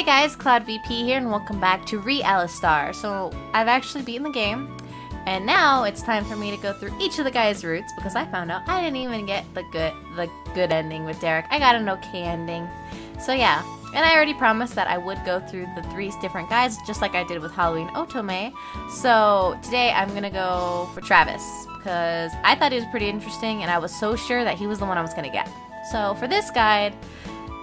Hey guys, Cloud VP here and welcome back to Alistair. So I've actually beaten the game and now it's time for me to go through each of the guys' routes because I found out I didn't even get the good ending with Derek. I got an okay ending. So yeah, and I already promised that I would go through the 3 different guys just like I did with Halloween Otome. So today I'm gonna go for Travis because I thought he was pretty interesting and I was so sure that he was the one I was gonna get. So for this guide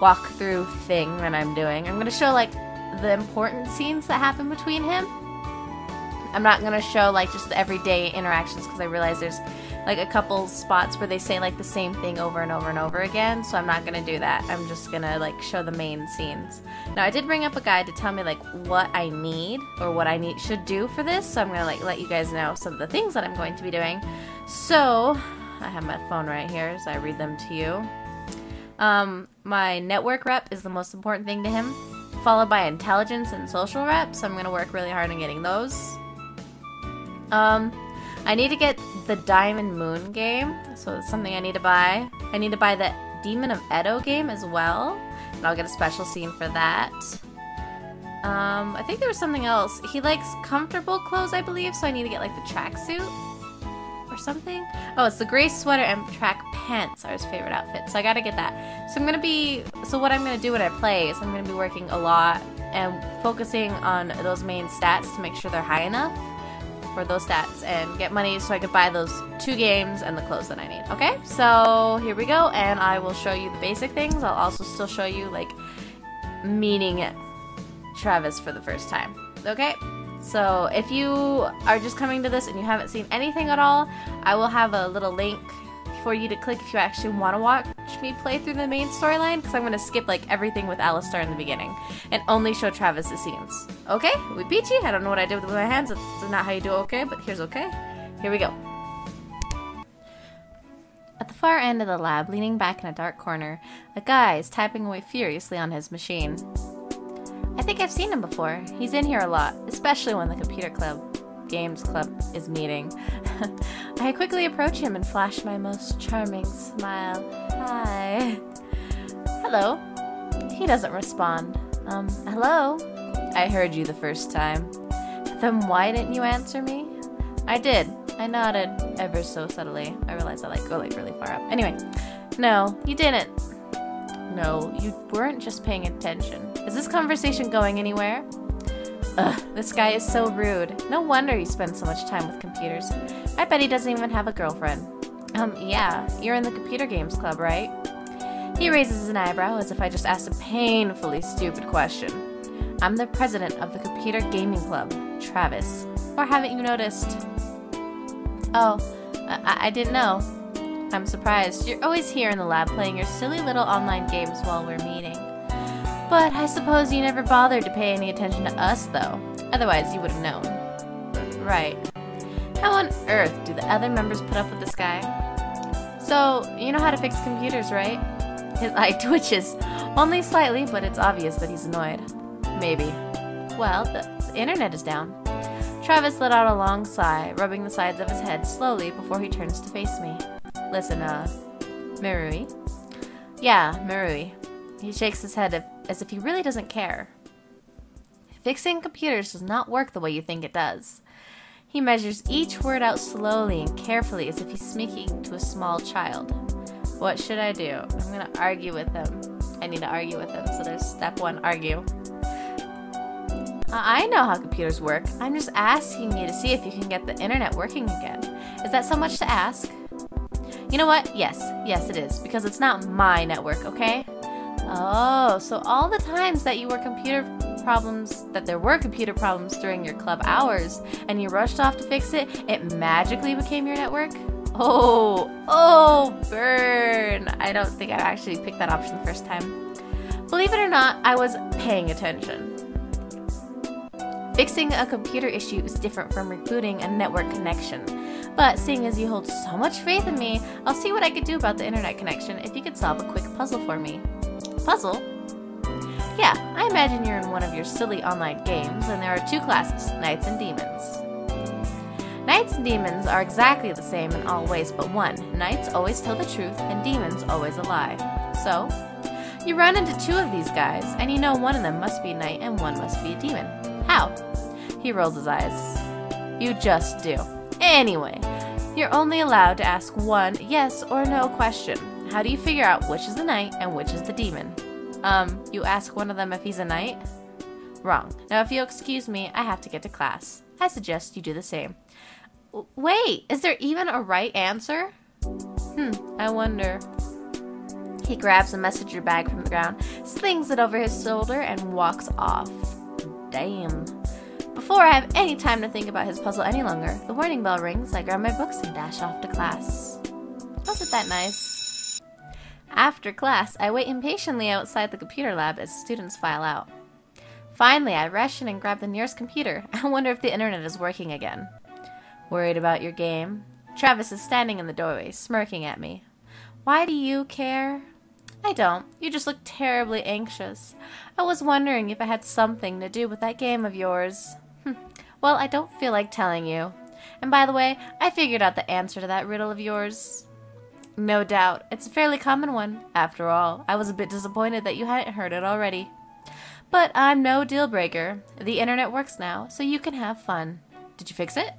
walkthrough thing that I'm doing, I'm going to show like the important scenes that happen between him. I'm not going to show like just the everyday interactions because I realize there's like a couple spots where they say like the same thing over and over and over again, so I'm not going to do that. I'm just going to like show the main scenes. Now I did bring up a guide to tell me like what I need or what I should do for this, so I'm going to like let you guys know some of the things that I'm going to be doing. So I have my phone right here, so I read them to you. My network rep is the most important thing to him, followed by intelligence and social rep, so I'm going to work really hard on getting those. I need to get the Diamond Moon game, so it's something I need to buy. I need to buy the Demon of Edo game as well, and I'll get a special scene for that. I think there was something else. He likes comfortable clothes, I believe, so I need to get like the tracksuit or something. Oh, it's the gray sweater and track pants are his favorite outfit, so I gotta get that. So what I'm gonna do when I play is I'm gonna be working a lot and focusing on those main stats to make sure they're high enough for those stats and get money so I could buy those 2 games and the clothes that I need. Okay, so here we go, and I will show you the basic things. I'll also still show you like meeting Travis for the first time. Okay, so if you are just coming to this and you haven't seen anything at all, I will have a little link for you to click if you actually want to watch me play through the main storyline, because I'm going to skip like everything with Alistair in the beginning and only show Travis' scenes. Okay, we beat you. I don't know what I did with my hands. It's not how you do okay, but here's okay. Here we go. At the far end of the lab, leaning back in a dark corner, a guy is typing away furiously on his machine. I think I've seen him before. He's in here a lot, especially when the games club is meeting. I quickly approach him and flash my most charming smile. Hi. Hello. He doesn't respond. Hello? I heard you the first time. Then why didn't you answer me? I did. I nodded ever so subtly. I realized I go really far up. Anyway, no, you didn't. No, you weren't just paying attention. Is this conversation going anywhere? Ugh, this guy is so rude. No wonder he spends so much time with computers. I bet he doesn't even have a girlfriend. Yeah, you're in the computer games club, right? He raises an eyebrow as if I just asked a painfully stupid question. I'm the president of the computer gaming club, Travis. Or haven't you noticed? Oh, I didn't know. I'm surprised. You're always here in the lab playing your silly little online games while we're meeting. But I suppose you never bothered to pay any attention to us, though. Otherwise, you would have known. Right. How on earth do the other members put up with this guy? So, you know how to fix computers, right? His eye twitches. Only slightly, but it's obvious that he's annoyed. Maybe. Well, the internet is down. Travis let out a long sigh, rubbing the sides of his head slowly before he turns to face me. Listen, Marui? Yeah, Marui. He shakes his head as if he really doesn't care. Fixing computers does not work the way you think it does. He measures each word out slowly and carefully as if he's speaking to a small child. What should I do? I'm going to argue with him. I need to argue with him, so there's step 1, argue. I know how computers work. I'm just asking you to see if you can get the internet working again. Is that so much to ask? You know what? Yes, it is, because it's not my network, okay? Oh, so all the times that there were computer problems during your club hours and you rushed off to fix it, it magically became your network? Oh, burn. I don't think I actually picked that option the first time. Believe it or not, I was paying attention. Fixing a computer issue is different from rebooting a network connection. But seeing as you hold so much faith in me, I'll see what I could do about the internet connection if you could solve a quick puzzle for me. Puzzle? Yeah, I imagine you're in one of your silly online games, and there are 2 classes, Knights and Demons. Knights and Demons are exactly the same in all ways but one. Knights always tell the truth, and Demons always a lie. So, You run into two of these guys, and you know one of them must be a knight and one must be a demon. How? He rolls his eyes. You just do. Anyway, you're only allowed to ask one yes or no question. How do you figure out which is the knight and which is the demon? You ask one of them if he's a knight? Wrong. Now, if you'll excuse me, I have to get to class. I suggest you do the same. Wait, is there even a right answer? I wonder. He grabs a messenger bag from the ground, slings it over his shoulder, and walks off. Damn. Before I have any time to think about his puzzle any longer, the warning bell rings, I grab my books and dash off to class. Wasn't that nice? After class, I wait impatiently outside the computer lab as students file out. Finally, I rush in and grab the nearest computer. I wonder if the internet is working again. Worried about your game? Travis is standing in the doorway, smirking at me. Why do you care? I don't. You just look terribly anxious. I was wondering if it had something to do with that game of yours. Well, I don't feel like telling you. And by the way, I figured out the answer to that riddle of yours. No doubt. It's a fairly common one. After all, I was a bit disappointed that you hadn't heard it already. But I'm no deal breaker. The internet works now, so you can have fun. Did you fix it?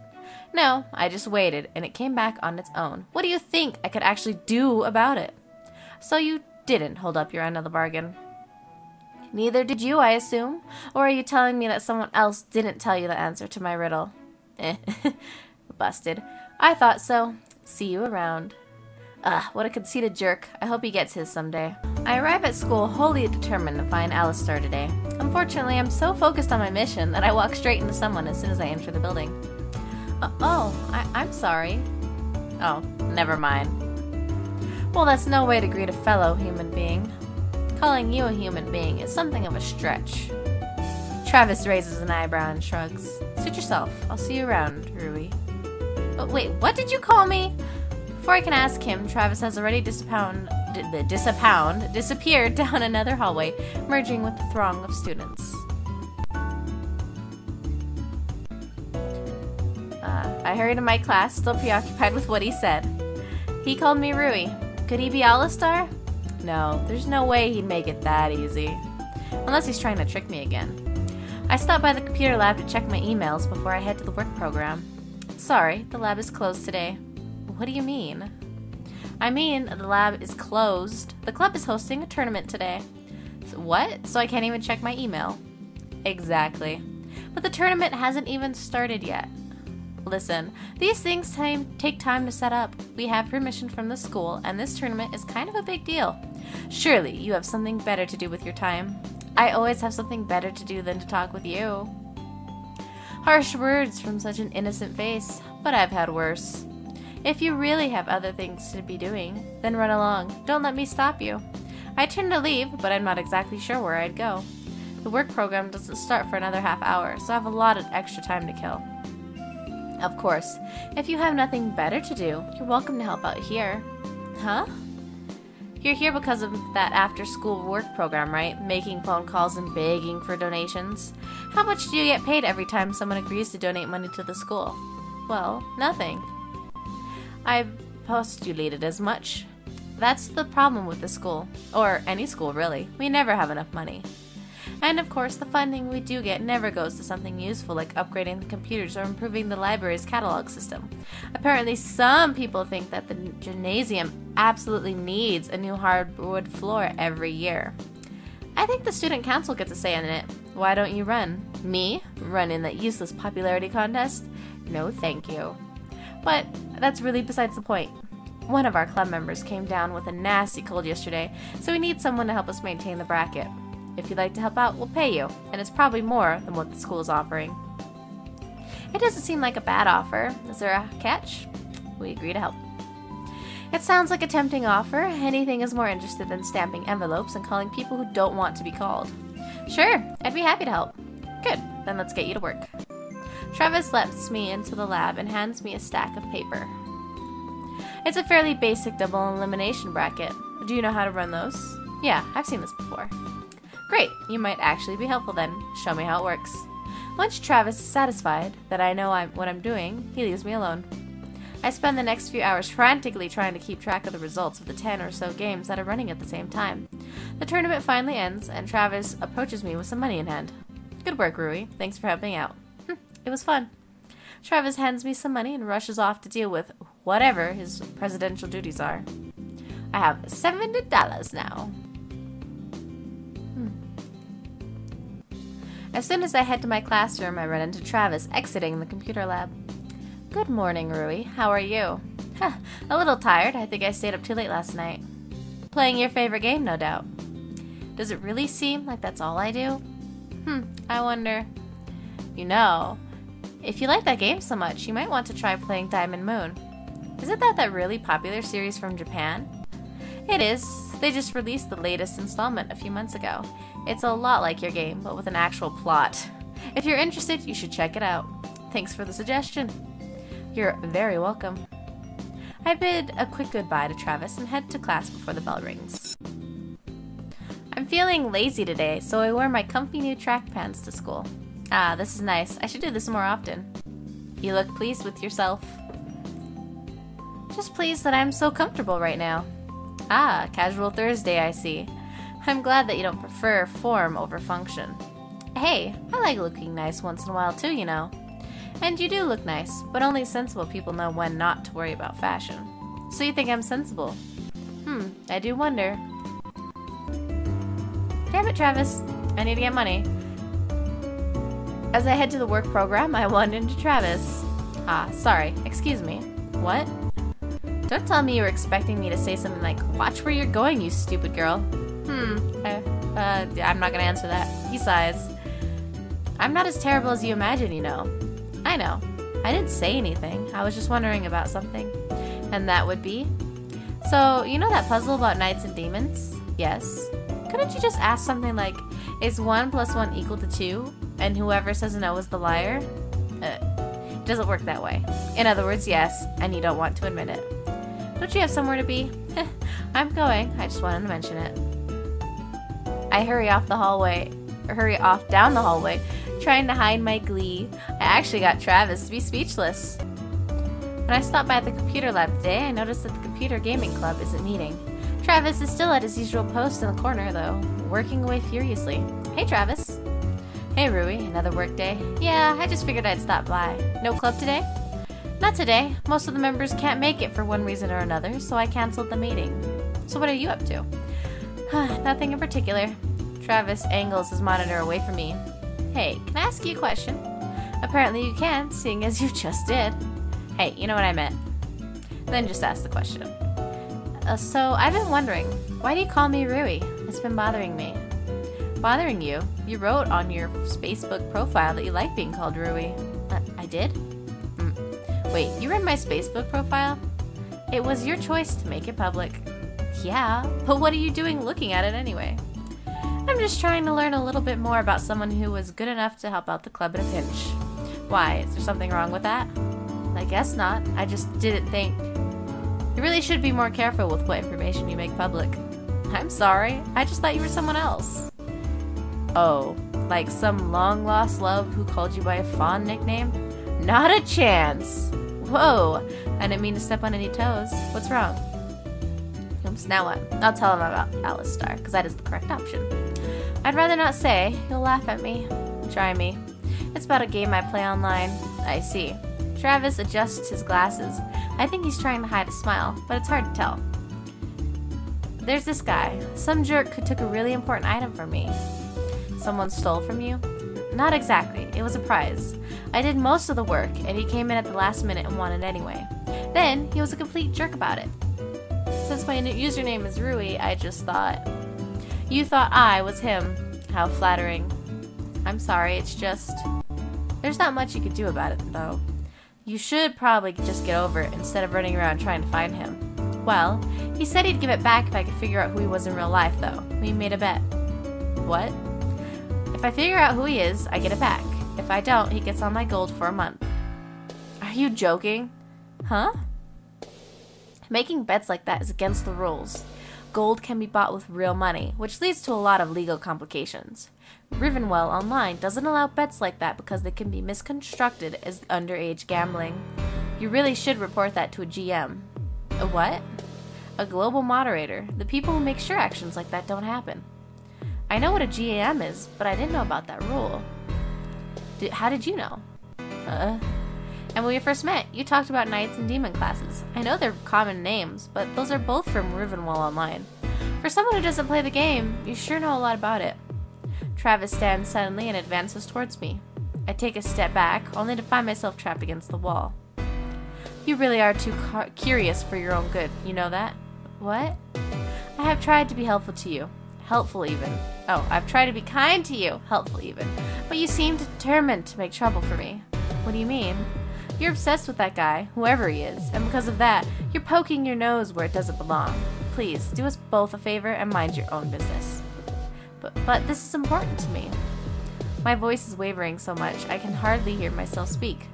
No, I just waited, and it came back on its own. What do you think I could actually do about it? So you didn't hold up your end of the bargain. Neither did you, I assume. Or are you telling me that someone else didn't tell you the answer to my riddle? Busted. I thought so. See you around. What a conceited jerk. I hope he gets his someday. I arrive at school wholly determined to find Alistair today. Unfortunately, I'm so focused on my mission that I walk straight into someone as soon as I enter the building. I'm sorry. Oh, never mind. Well, that's no way to greet a fellow human being. Calling you a human being is something of a stretch. Travis raises an eyebrow and shrugs. Suit yourself. I'll see you around, Rui. Oh, wait, what did you call me? Before I can ask him, Travis has already disappeared down another hallway, merging with the throng of students. I hurried to my class, still preoccupied with what he said. He called me Rui. Could he be Alistair? No, there's no way he'd make it that easy. Unless he's trying to trick me again. I stopped by the computer lab to check my emails before I head to the work program. Sorry, the lab is closed today. What do you mean? I mean, the lab is closed. The club is hosting a tournament today. What? So I can't even check my email? Exactly. But the tournament hasn't even started yet. Listen, these things take time to set up. We have permission from the school, and this tournament is kind of a big deal. Surely you have something better to do with your time. I always have something better to do than to talk with you. Harsh words from such an innocent face, but I've had worse. If you really have other things to be doing, then run along. Don't let me stop you. I turned to leave, but I'm not exactly sure where I'd go. The work program doesn't start for another half hour, so I have a lot of extra time to kill. Of course, if you have nothing better to do, you're welcome to help out here. Huh? You're here because of that after-school work program, right? Making phone calls and begging for donations. How much do you get paid every time someone agrees to donate money to the school? Well, nothing. I postulated as much. That's the problem with the school. Or any school, really. We never have enough money. And of course, the funding we do get never goes to something useful like upgrading the computers or improving the library's catalog system. Apparently, some people think that the gymnasium absolutely needs a new hardwood floor every year. I think the student council gets a say in it. Why don't you run? Me? Run in that useless popularity contest? No, thank you. But that's really besides the point. One of our club members came down with a nasty cold yesterday, so we need someone to help us maintain the bracket. If you'd like to help out, we'll pay you, and it's probably more than what the school is offering. It doesn't seem like a bad offer. Is there a catch? We agree to help. It sounds like a tempting offer. Anything is more interested than stamping envelopes and calling people who don't want to be called. Sure, I'd be happy to help. Good, then let's get you to work. Travis lets me into the lab and hands me a stack of paper. It's a fairly basic double elimination bracket. Do you know how to run those? Yeah, I've seen this before. Great, you might actually be helpful then. Show me how it works. Once Travis is satisfied that I know what I'm doing, he leaves me alone. I spend the next few hours frantically trying to keep track of the results of the 10 or so games that are running at the same time. The tournament finally ends, and Travis approaches me with some money in hand. Good work, Rui. Thanks for helping out. It was fun. Travis hands me some money and rushes off to deal with whatever his presidential duties are. I have $70 now. As soon as I head to my classroom, I run into Travis exiting the computer lab. Good morning, Rui. How are you? A little tired. I think I stayed up too late last night. Playing your favorite game, no doubt. Does it really seem like that's all I do? I wonder. You know, if you like that game so much, you might want to try playing Diamond Moon. Isn't that really popular series from Japan? It is. They just released the latest installment a few months ago. It's a lot like your game, but with an actual plot. If you're interested, you should check it out. Thanks for the suggestion. You're very welcome. I bid a quick goodbye to Travis and head to class before the bell rings. I'm feeling lazy today, so I wear my comfy new track pants to school. This is nice. I should do this more often. You look pleased with yourself. Just pleased that I'm so comfortable right now. Casual Thursday, I see. I'm glad that you don't prefer form over function. Hey, I like looking nice once in a while too, you know. And you do look nice, but only sensible people know when not to worry about fashion. So you think I'm sensible? I do wonder. Damn it, Travis. I need to get money. As I head to the work program, I run into Travis. Sorry. Excuse me. What? Don't tell me you were expecting me to say something like, "Watch where you're going, you stupid girl." I'm not gonna answer that. He sighs. I'm not as terrible as you imagine, you know. I know. I didn't say anything. I was just wondering about something. And that would be? So, you know that puzzle about knights and demons? Yes. Couldn't you just ask something like, is 1 + 1 equal to 2? And whoever says no is the liar? It doesn't work that way. In other words, yes, and you don't want to admit it. Don't you have somewhere to be? I'm going. I just wanted to mention it. I hurry off down the hallway, trying to hide my glee. I actually got Travis to be speechless. When I stopped by the computer lab today, I noticed that the computer gaming club isn't meeting. Travis is still at his usual post in the corner, though, working away furiously. Hey, Travis. Hey, Rui. Another work day? Yeah, I just figured I'd stop by. No club today? Not today. Most of the members can't make it for one reason or another, so I canceled the meeting. So what are you up to? Nothing in particular. Travis angles his monitor away from me. Hey, can I ask you a question? Apparently you can, seeing as you just did. Hey, you know what I meant. Then just ask the question. So I've been wondering, why do you call me Rui? It's been bothering me. Bothering you? You wrote on your Facebook profile that you like being called Rui. I did? Wait, you read my Facebook profile? It was your choice to make it public. Yeah, but what are you doing looking at it anyway? I'm just trying to learn a little bit more about someone who was good enough to help out the club in a pinch. Why, is there something wrong with that? I guess not. I just didn't think. You really should be more careful with what information you make public. I'm sorry. I just thought you were someone else. Oh, like some long-lost love who called you by a fond nickname? Not a chance. Whoa, I didn't mean to step on any toes. What's wrong? Oops, now what? I'll tell him about Alistair, because that is the correct option. I'd rather not say. You'll laugh at me. Try me. It's about a game I play online. I see. Travis adjusts his glasses. I think he's trying to hide a smile, but it's hard to tell. There's this guy. Some jerk who took a really important item from me. Someone stole from you? Not exactly. It was a prize. I did most of the work, and he came in at the last minute and wanted it anyway. Then, he was a complete jerk about it. Since my username is Rui, I just thought... You thought I was him. How flattering. I'm sorry, it's just... There's not much you could do about it, though. You should probably just get over it instead of running around trying to find him. Well, he said he'd give it back if I could figure out who he was in real life, though. We made a bet. What? If I figure out who he is, I get it back. If I don't, he gets all my gold for a month. Are you joking? Huh? Making bets like that is against the rules. Gold can be bought with real money, which leads to a lot of legal complications. Rivenwell Online doesn't allow bets like that because they can be misconstrued as underage gambling. You really should report that to a GM. A what? A global moderator. The people who make sure actions like that don't happen. I know what a GM is, but I didn't know about that rule. How did you know? And when we first met, you talked about knights and demon classes. I know they're common names, but those are both from Rivenwell Online. For someone who doesn't play the game, you sure know a lot about it. Travis stands suddenly and advances towards me. I take a step back, only to find myself trapped against the wall. You really are too curious for your own good, you know that? What? I have tried to be helpful to you. Helpful even. Oh, I've tried to be kind to you. Helpful even. But you seem determined to make trouble for me. What do you mean? You're obsessed with that guy, whoever he is, and because of that, you're poking your nose where it doesn't belong. Please, do us both a favor and mind your own business. But this is important to me. My voice is wavering so much, I can hardly hear myself speak.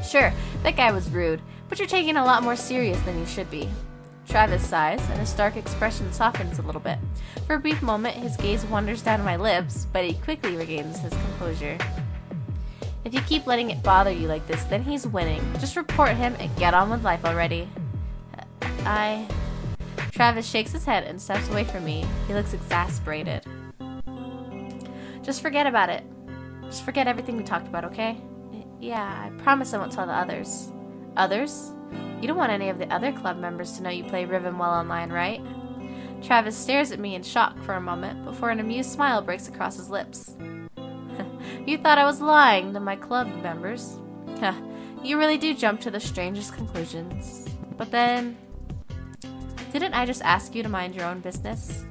Sure, that guy was rude, but you're taking it a lot more serious than you should be. Travis sighs, and his dark expression softens a little bit. For a brief moment, his gaze wanders down my lips, but he quickly regains his composure. If you keep letting it bother you like this, then he's winning. Just report him and get on with life already. Travis shakes his head and steps away from me. He looks exasperated. Just forget about it. Just forget everything we talked about, okay? Yeah, I promise I won't tell the others. Others? You don't want any of the other club members to know you play Rivenwell Online, right? Travis stares at me in shock for a moment before an amused smile breaks across his lips. You thought I was lying to my club members? You really do jump to the strangest conclusions. But then, didn't I just ask you to mind your own business?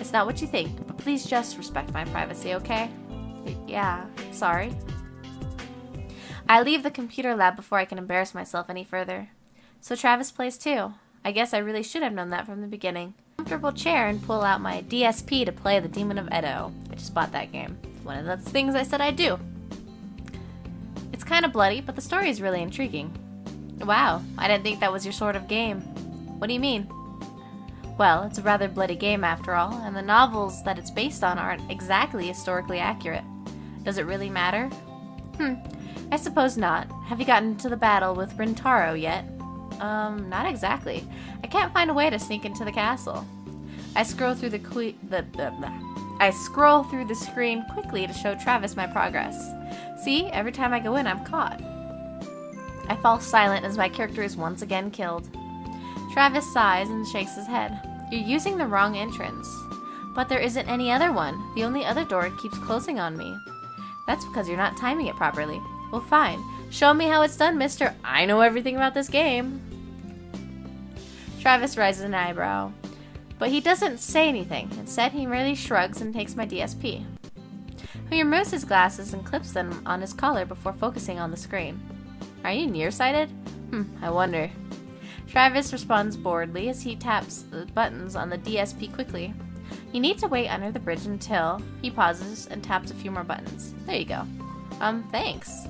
It's not what you think, but please just respect my privacy, okay? Yeah, sorry. I leave the computer lab before I can embarrass myself any further. So Travis plays too. I guess I really should have known that from the beginning. Comfortable chair and pull out my DSP to play the Demon of Edo. I just bought that game. One of those things I said I'd do. It's kind of bloody, but the story is really intriguing. Wow, I didn't think that was your sort of game. What do you mean? Well, it's a rather bloody game after all, and the novels that it's based on aren't exactly historically accurate. Does it really matter? I suppose not. Have you gotten to the battle with Rintaro yet? Not exactly. I can't find a way to sneak into the castle. I scroll through the screen quickly to show Travis my progress. See, every time I go in, I'm caught. I fall silent as my character is once again killed. Travis sighs and shakes his head. You're using the wrong entrance. But there isn't any other one. The only other door keeps closing on me. That's because you're not timing it properly. Well, fine. Show me how it's done, mister. I know everything about this game. Travis raises an eyebrow. But he doesn't say anything. Instead, he merely shrugs and takes my DSP. He removes his glasses and clips them on his collar before focusing on the screen. Are you nearsighted? I wonder. Travis responds boredly as he taps the buttons on the DSP quickly. You need to wait under the bridge until he pauses and taps a few more buttons. There you go. Thanks.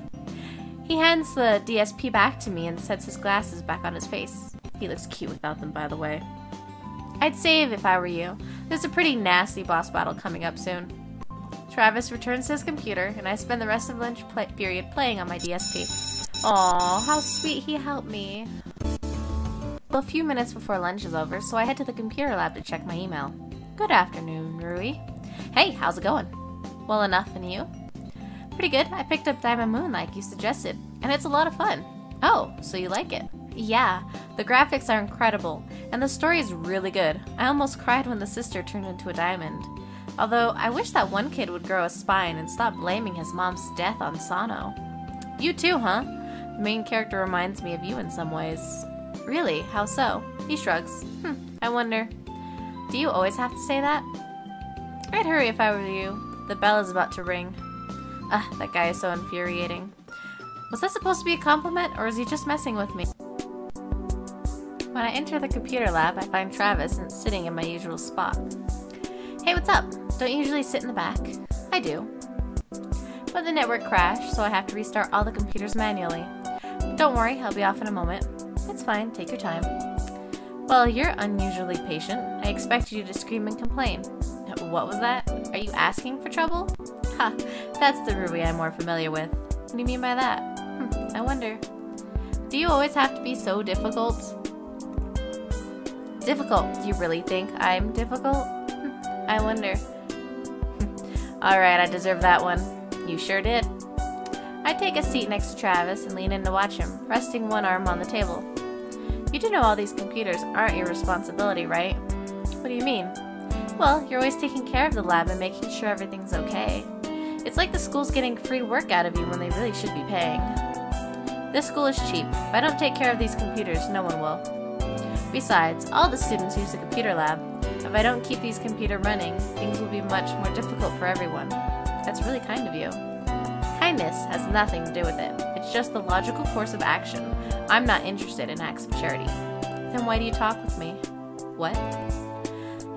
He hands the DSP back to me and sets his glasses back on his face. He looks cute without them, by the way. I'd save if I were you. There's a pretty nasty boss battle coming up soon. Travis returns to his computer, and I spend the rest of lunch period playing on my DSP. Aw, how sweet he helped me. Well, a few minutes before lunch is over, so I head to the computer lab to check my email. Good afternoon, Rui. Hey, how's it going? Well enough, and you? Pretty good. I picked up Diamond Moon like you suggested, and it's a lot of fun. Oh, so you like it? Yeah, the graphics are incredible, and the story is really good. I almost cried when the sister turned into a diamond. Although, I wish that one kid would grow a spine and stop blaming his mom's death on Sano. You too, huh? The main character reminds me of you in some ways. Really? How so? He shrugs. I wonder. Do you always have to say that? I'd hurry if I were you. The bell is about to ring. That guy is so infuriating. Was that supposed to be a compliment, or is he just messing with me? When I enter the computer lab, I find Travis sitting in my usual spot. Hey, what's up? Don't you usually sit in the back? I do. But the network crashed, so I have to restart all the computers manually. Don't worry, I'll be off in a moment. It's fine, take your time. Well, you're unusually patient. I expected you to scream and complain. What was that? Are you asking for trouble? That's the Ruby I'm more familiar with. What do you mean by that? I wonder. Do you always have to be so difficult? Difficult. Do you really think I'm difficult? I wonder. Alright, I deserve that one. You sure did. I take a seat next to Travis and lean in to watch him, resting one arm on the table. You do know all these computers aren't your responsibility, right? What do you mean? Well, you're always taking care of the lab and making sure everything's okay. It's like the school's getting free work out of you when they really should be paying. This school is cheap. If I don't take care of these computers, no one will. Besides, all the students use the computer lab. If I don't keep these computers running, things will be much more difficult for everyone. That's really kind of you. Kindness has nothing to do with it. It's just the logical course of action. I'm not interested in acts of charity. Then why do you talk with me? What?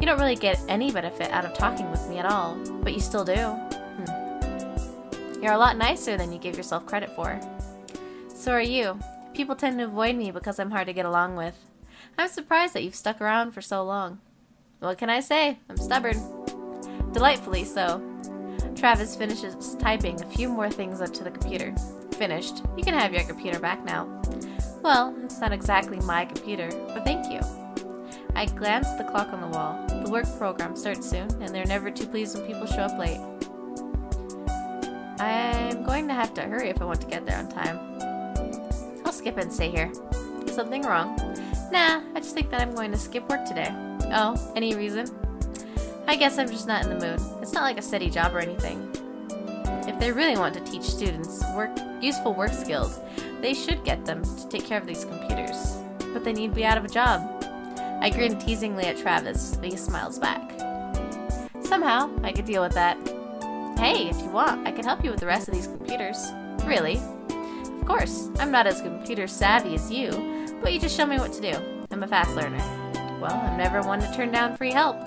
You don't really get any benefit out of talking with me at all, but you still do. You're a lot nicer than you give yourself credit for. So are you. People tend to avoid me because I'm hard to get along with. I'm surprised that you've stuck around for so long. What can I say? I'm stubborn. Delightfully so. Travis finishes typing a few more things onto the computer. Finished. You can have your computer back now. Well, it's not exactly my computer, but thank you. I glance at the clock on the wall. The work program starts soon, and they're never too pleased when people show up late. I'm going to have to hurry if I want to get there on time. I'll skip and stay here. Is something wrong? Nah, I just think that I'm going to skip work today. Oh, any reason? I guess I'm just not in the mood. It's not like a steady job or anything. If they really want to teach students useful work skills, they should get them to take care of these computers. But they need to be out of a job. I grin teasingly at Travis, but he smiles back. Somehow, I could deal with that. Hey, if you want, I can help you with the rest of these computers. Really? Of course, I'm not as computer savvy as you, but you just show me what to do. I'm a fast learner. Well, I'm never one to turn down free help.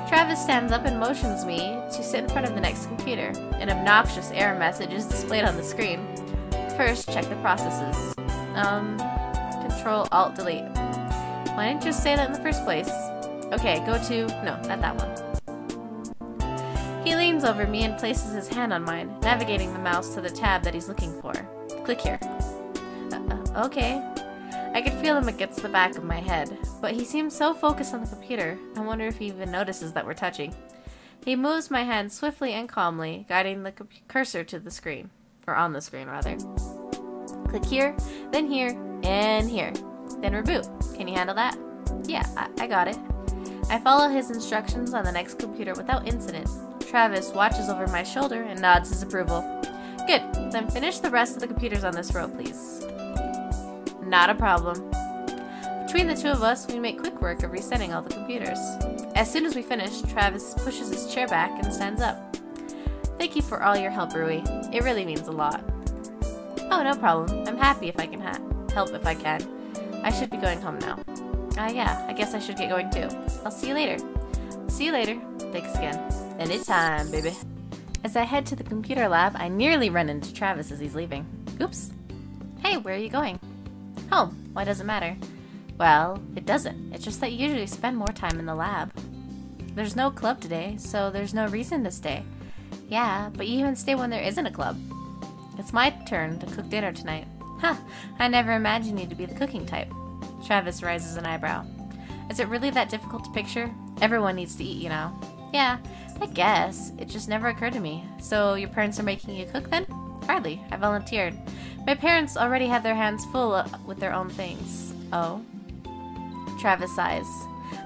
Travis stands up and motions me to sit in front of the next computer. An obnoxious error message is displayed on the screen. First, check the processes. Control-Alt-Delete. Why didn't you say that in the first place? Okay, go to... no, not that one. He leans over me and places his hand on mine, navigating the mouse to the tab that he's looking for. Click here. Okay. I could feel him against the back of my head, but he seems so focused on the computer, I wonder if he even notices that we're touching. He moves my hand swiftly and calmly, guiding the cursor to the screen. Or on the screen, rather. Click here, then here, and here. Then reboot. Can you handle that? Yeah, I got it. I follow his instructions on the next computer without incident. Travis watches over my shoulder and nods his approval. Good, then finish the rest of the computers on this row, please. Not a problem. Between the two of us, we make quick work of resetting all the computers. As soon as we finish, Travis pushes his chair back and stands up. Thank you for all your help, Rui. It really means a lot. Oh, no problem. I'm happy if I can help if I can. I should be going home now. Yeah, I guess I should get going too. I'll see you later. See you later. Thanks again. Anytime, baby. As I head to the computer lab, I nearly run into Travis as he's leaving. Oops. Hey, where are you going? Home. Why does it matter? Well, it doesn't. It's just that you usually spend more time in the lab. There's no club today, so there's no reason to stay. Yeah, but you even stay when there isn't a club. It's my turn to cook dinner tonight. Huh, I never imagined you to be the cooking type. Travis raises an eyebrow. Is it really that difficult to picture? Everyone needs to eat, you know. Yeah, I guess. It just never occurred to me. So your parents are making you cook then? Hardly. I volunteered. My parents already have their hands full with their own things. Oh? Travis sighs.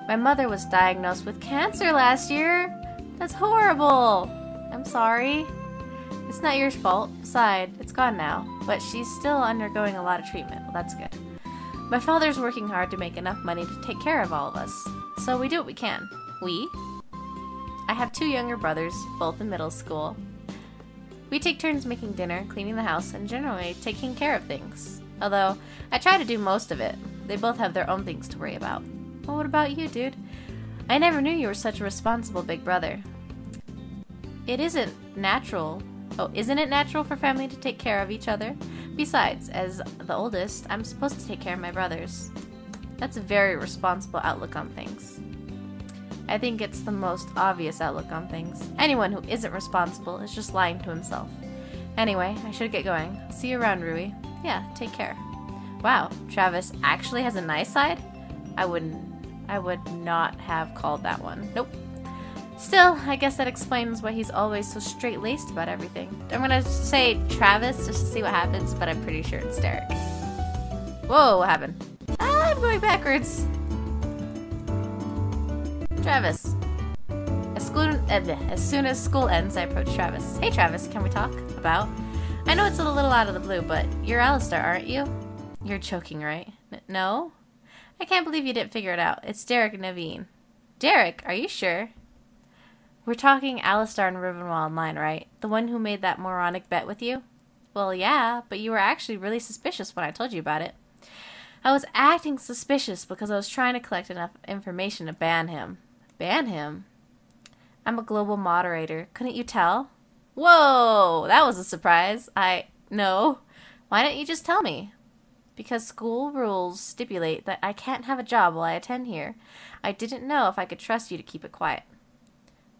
My mother was diagnosed with cancer last year. That's horrible. I'm sorry. It's not your fault. Besides, it's gone now. But she's still undergoing a lot of treatment. Well, that's good. My father's working hard to make enough money to take care of all of us. So we do what we can. We? I have 2 younger brothers, both in middle school. We take turns making dinner, cleaning the house, and generally taking care of things. Although, I try to do most of it. They both have their own things to worry about. Well, what about you, dude? I never knew you were such a responsible big brother. Isn't it natural for family to take care of each other? Besides, as the oldest, I'm supposed to take care of my brothers. That's a very responsible outlook on things. I think it's the most obvious outlook on things. Anyone who isn't responsible is just lying to himself. Anyway, I should get going. See you around, Rui. Yeah, take care. Wow, Travis actually has a nice side? I would not have called that one. Nope. Still, I guess that explains why he's always so straight-laced about everything. I'm gonna say Travis just to see what happens, but I'm pretty sure it's Derek. Whoa, what happened? Ah, I'm going backwards. Travis. As soon as school ends, I approach Travis. Hey Travis, can we talk? About? I know it's a little out of the blue, but you're Alistair, aren't you? You're joking, right? No? I can't believe you didn't figure it out. It's Derek and Naveen. Derek, are you sure? We're talking Alistair and Rivenwell online, right? The one who made that moronic bet with you? Well, yeah, but you were actually really suspicious when I told you about it. I was acting suspicious because I was trying to collect enough information to ban him. Ban him? I'm a global moderator. Couldn't you tell? Whoa! That was a surprise. No. Why didn't you just tell me? Because school rules stipulate that I can't have a job while I attend here. I didn't know if I could trust you to keep it quiet.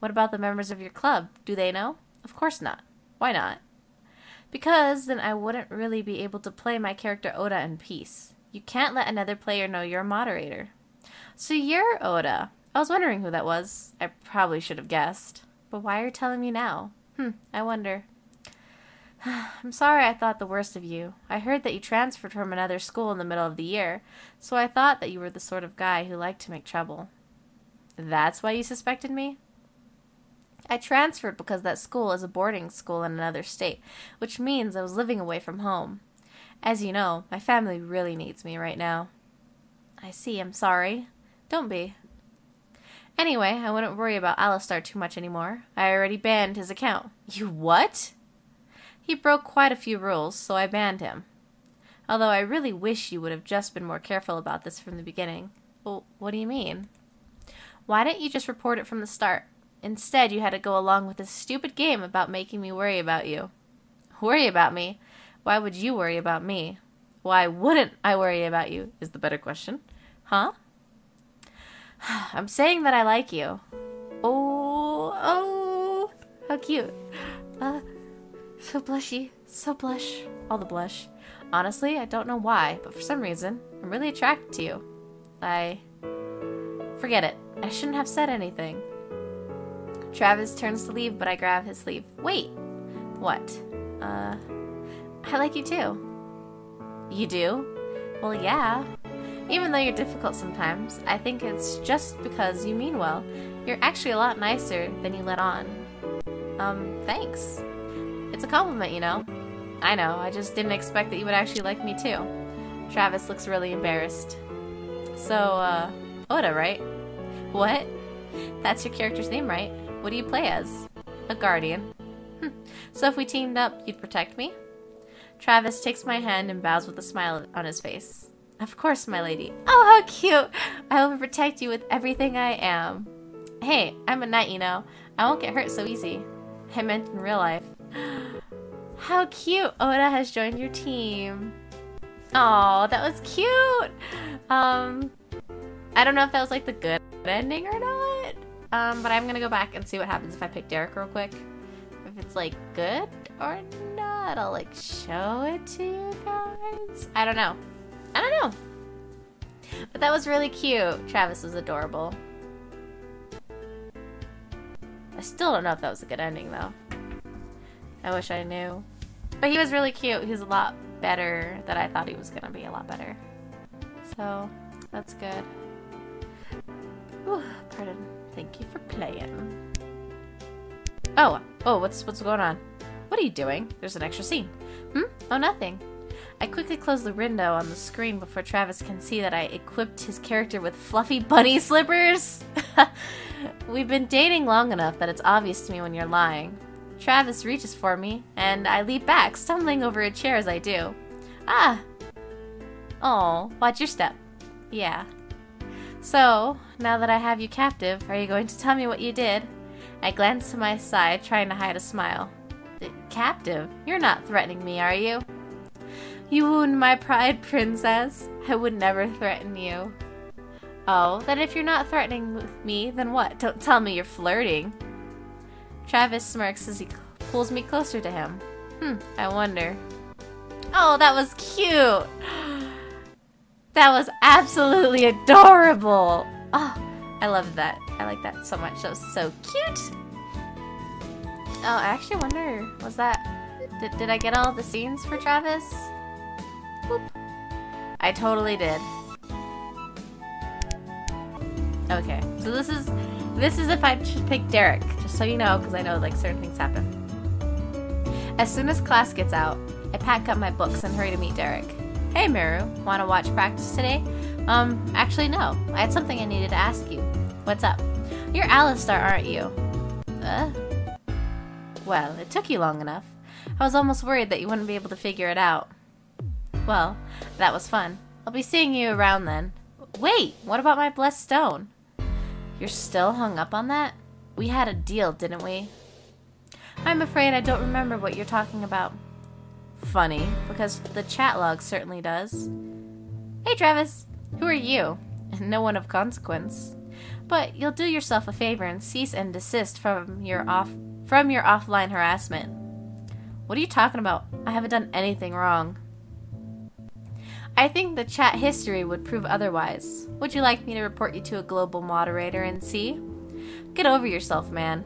What about the members of your club? Do they know? Of course not. Why not? Because then I wouldn't really be able to play my character Oda in peace. You can't let another player know you're a moderator. So you're Oda. I was wondering who that was. I probably should have guessed. But why are you telling me now? I wonder. I'm sorry I thought the worst of you. I heard that you transferred from another school in the middle of the year, so I thought that you were the sort of guy who liked to make trouble. That's why you suspected me? I transferred because that school is a boarding school in another state, which means I was living away from home. As you know, my family really needs me right now. I see, I'm sorry. Don't be. Anyway, I wouldn't worry about Alistair too much anymore. I already banned his account. You what? He broke quite a few rules, so I banned him. Although I really wish you would have just been more careful about this from the beginning. Well, what do you mean? Why didn't you just report it from the start? Instead, you had to go along with this stupid game about making me worry about you. Worry about me? Why would you worry about me? Why wouldn't I worry about you, is the better question. Huh? I'm saying that I like you. Oh, how cute. So blushy, so blush, all the blush. Honestly, I don't know why, but for some reason, I'm really attracted to you. Forget it. I shouldn't have said anything. Travis turns to leave, but I grab his sleeve. Wait! What? I like you too. You do? Well, yeah. Even though you're difficult sometimes, I think it's just because you mean well. You're actually a lot nicer than you let on. Thanks. It's a compliment, you know. I know, I just didn't expect that you would actually like me too. Travis looks really embarrassed. So, Oda, right? What? That's your character's name, right? What do you play as? A guardian. So if we teamed up, you'd protect me? Travis takes my hand and bows with a smile on his face. Of course, my lady. Oh, how cute! I will protect you with everything I am. Hey, I'm a knight, you know. I won't get hurt so easy. I meant in real life. How cute! Oda has joined your team. Oh, that was cute! I don't know if that was like the good ending or not. But I'm gonna go back and see what happens if I pick Derek real quick. If it's like good or not, I'll like show it to you guys. I don't know. But that was really cute. Travis was adorable. I still don't know if that was a good ending though. I wish I knew. But he was really cute. He was a lot better than I thought he was gonna be. A lot better. So, that's good. Ooh, pardon. Thank you for playing. Oh, what's going on? What are you doing? There's an extra scene. Oh, nothing. I quickly close the window on the screen before Travis can see that I equipped his character with fluffy bunny slippers. We've been dating long enough that it's obvious to me when you're lying. Travis reaches for me, and I leap back, stumbling over a chair as I do. Ah! Oh, watch your step. Yeah. So, now that I have you captive, are you going to tell me what you did? I glance to my side, trying to hide a smile. Captive? You're not threatening me, are you? You wound my pride, princess. I would never threaten you. Oh, then if you're not threatening me, then what? Don't tell me you're flirting. Travis smirks as he pulls me closer to him. I wonder. Oh, that was cute! That was absolutely adorable. Oh, I love that. I like that so much. That was so cute. Oh, I actually wonder, was that... Did I get all the scenes for Travis? Boop. I totally did. Okay, so this is if I should pick Derek, just so you know, because I know like certain things happen. As soon as class gets out, I pack up my books and hurry to meet Derek. Hey Miru, want to watch practice today? Actually no. I had something I needed to ask you. What's up? You're Alistair, aren't you? Well, it took you long enough. I was almost worried that you wouldn't be able to figure it out. Well, that was fun. I'll be seeing you around then. Wait, what about my blessed stone? You're still hung up on that? We had a deal, didn't we? I'm afraid I don't remember what you're talking about. Funny, because the chat log certainly does. Hey Travis, who are you? No one of consequence. But you'll do yourself a favor and cease and desist from your offline harassment. What are you talking about? I haven't done anything wrong. I think the chat history would prove otherwise. Would you like me to report you to a global moderator and see? Get over yourself, man.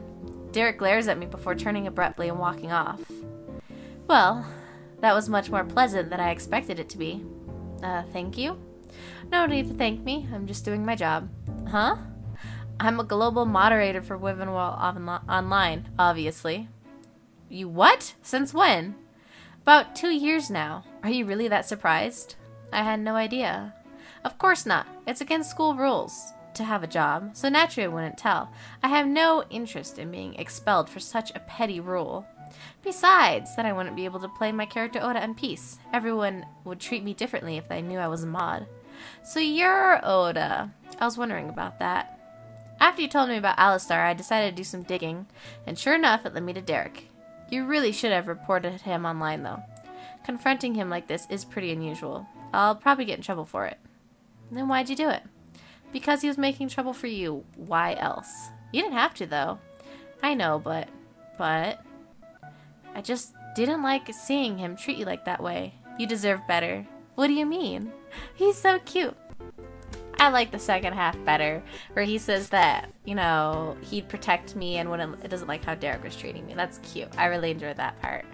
Derek glares at me before turning abruptly and walking off. Well, that was much more pleasant than I expected it to be. Thank you? No need to thank me. I'm just doing my job. Huh? I'm a global moderator for Wivenwall Online, obviously. You what? Since when? About 2 years now. Are you really that surprised? I had no idea. Of course not. It's against school rules to have a job, so naturally I wouldn't tell. I have no interest in being expelled for such a petty rule. Besides, then I wouldn't be able to play my character Oda in peace. Everyone would treat me differently if they knew I was a mod. So you're Oda. I was wondering about that. After you told me about Alistair, I decided to do some digging, and sure enough, it led me to Derek. You really should have reported him online, though. Confronting him like this is pretty unusual. I'll probably get in trouble for it. Then why'd you do it? Because he was making trouble for you. Why else? You didn't have to, though. I know, but... I just didn't like seeing him treat you like that way. You deserve better. What do you mean? He's so cute. I like the second half better, where he says that, you know, he'd protect me and it doesn't like how Derek was treating me. That's cute. I really enjoyed that part.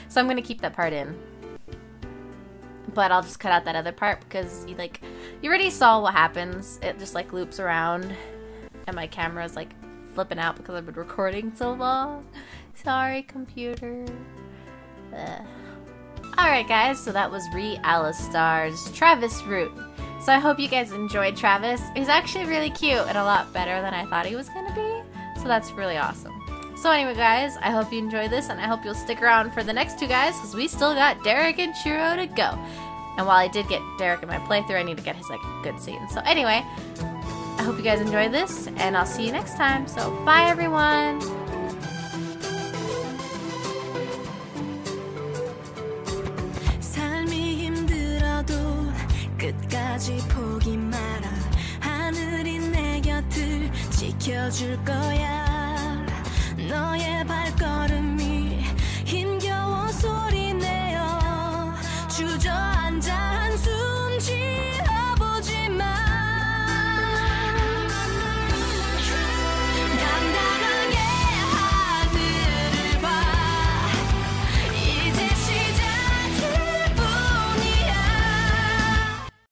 So I'm going to keep that part in. But I'll just cut out that other part because you already saw what happens. It just like loops around and my camera's like flipping out because I've been recording so long. Sorry, computer. Alright guys, so that was Alistair's Travis route. So I hope you guys enjoyed Travis. He's actually really cute and a lot better than I thought he was going to be. So that's really awesome. So anyway guys, I hope you enjoyed this and I hope you'll stick around for the next two guys because we still got Derek and Churro to go. And while I did get Derek in my playthrough, I need to get his like good scene. So anyway, I hope you guys enjoyed this and I'll see you next time. So bye everyone! 끝까지 포기 마라 하늘이 내 곁을 지켜줄 거야 너의 발걸음